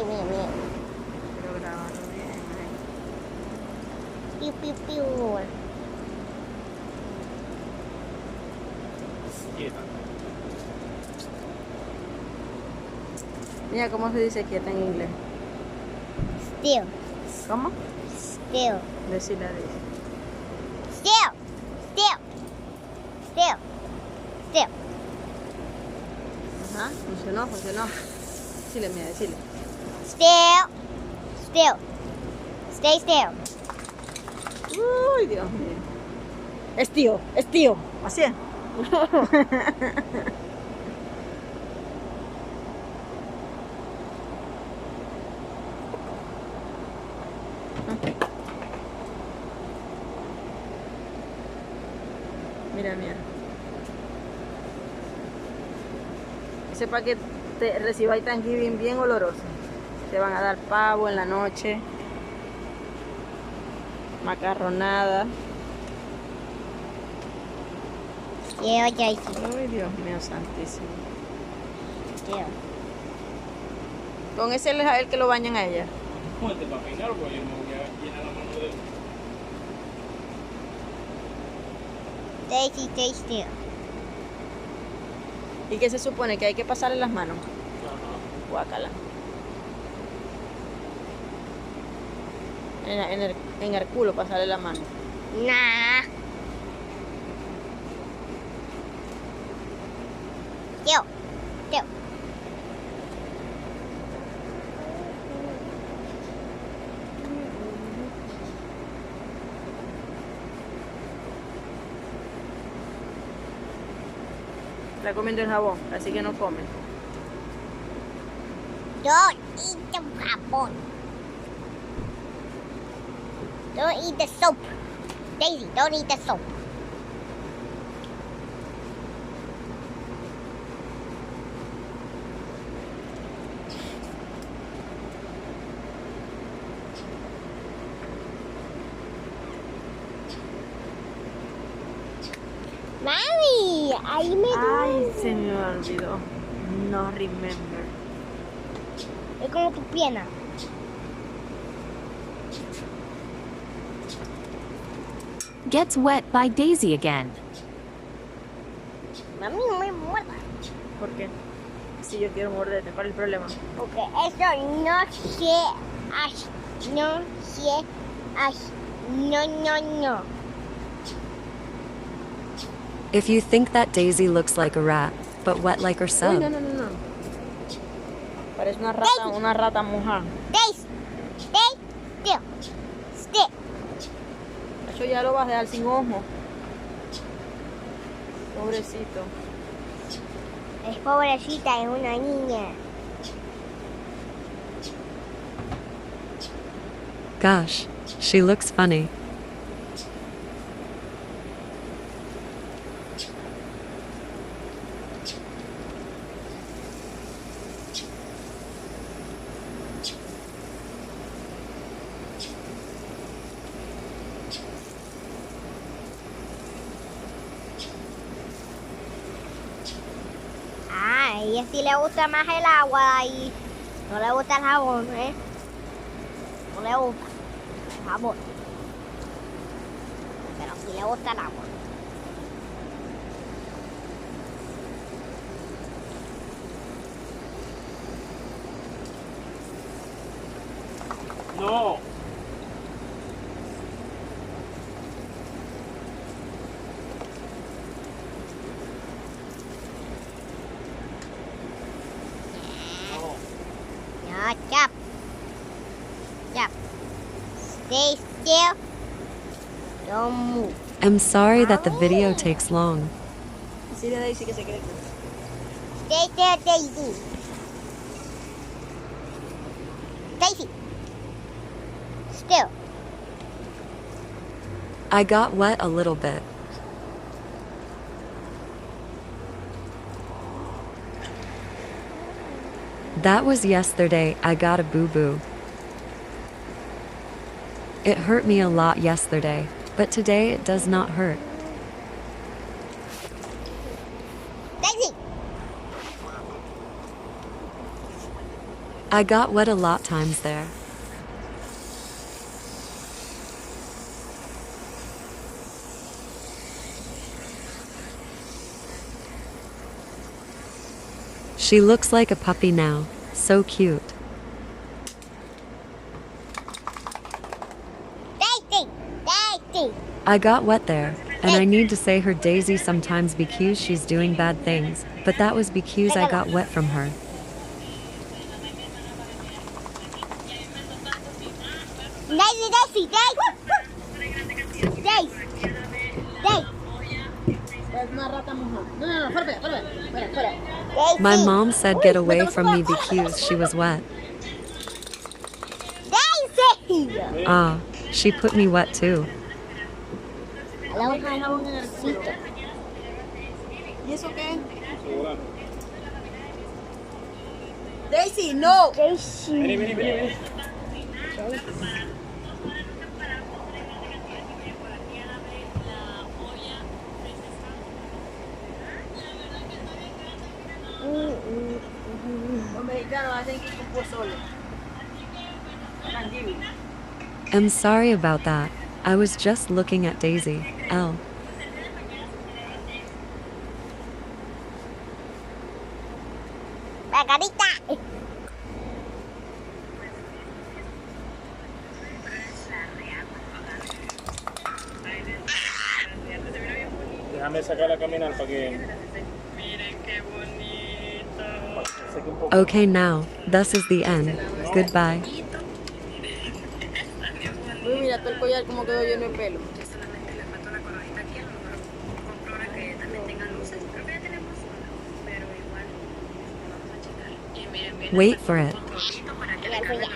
Mira. Pero grabando bien, Piu, piu, piu. Quieta. Mira cómo se dice quieta en inglés. Still. ¿Cómo? Still. Decirle a Daisy. Still. Still. Still. Still. Ajá, funcionó. Decirle, mira, decirle. Still. Still. Stay still. Uy, Dios mío. Es tío. Así es. Mira. Ese paquete reciba Thanksgiving bien oloroso. Te van a dar pavo en la noche, macarronada. Still, Daisy. Ay, Dios mío santísimo. Still. Con ese es el que lo bañan a ella. Ponte para peinar, porque yo no voy a llenar la mano de él. Daisy, stay still. ¿Y qué se supone? Que hay que pasarle las manos. Ajá. Guácala. En el culo pasarle la mano. Nah. Still. Still. Está comiendo el jabón, así que no come. Don't eat the jabón. Don't eat the soap. Daisy, don't eat the soap. Mami, ahí me Ay, duele. se me olvidó. No remember. Es como tu pierna. Gets wet by Daisy again. Mami, no me muerda. ¿Por qué? Si yo quiero morderte, ¿cuál es el problema? Porque eso no se hace. No se hace. No. If you think that Daisy looks like a rat, but wet like her Uy, sub, no. Parece una rata mojada. Daisy, stay still. Still. Eso ya lo vas a dejar sin ojo. Pobrecito. Es pobrecita, es una niña. gosh, she looks funny. A ella sí le gusta más el agua y no le gusta el jabón, ¿eh? No le gusta el jabón. Pero sí le gusta el agua. No. No. No, stop. Stop. Stay still. Don't move. I'm sorry that the video takes long. Decirle a Daisy que se quede. Stay still, Daisy. Daisy. Still. I got wet a little bit. That was yesterday. I got a boo-boo. It hurt me a lot yesterday, but today it does not hurt. I got wet a lot times there. She looks like a puppy now. So cute. Daisy! Daisy! I got wet there, and I need to say her Daisy sometimes because she's doing bad things, but that was because I got wet from her. Daisy! Daisy! Daisy! Daisy! Daisy! Es una rata mojada. No, fuera. My mom said get away from me because she was wet. Daisy! Ah, she put me wet too. ¿Y eso qué? Seguro. Daisy, no. Daisy. Vení. Los mexicanos hacen que con pozole. Thanksgiving. I'm sorry about that. I was just looking at Daisy. L. La carita. Déjame sacarla a caminar para que... seque un poco. Okay, now, this is the end. Goodbye. Uy, mira todo el collar como quedó lleno de pelo. Wait for it. Ya, ya.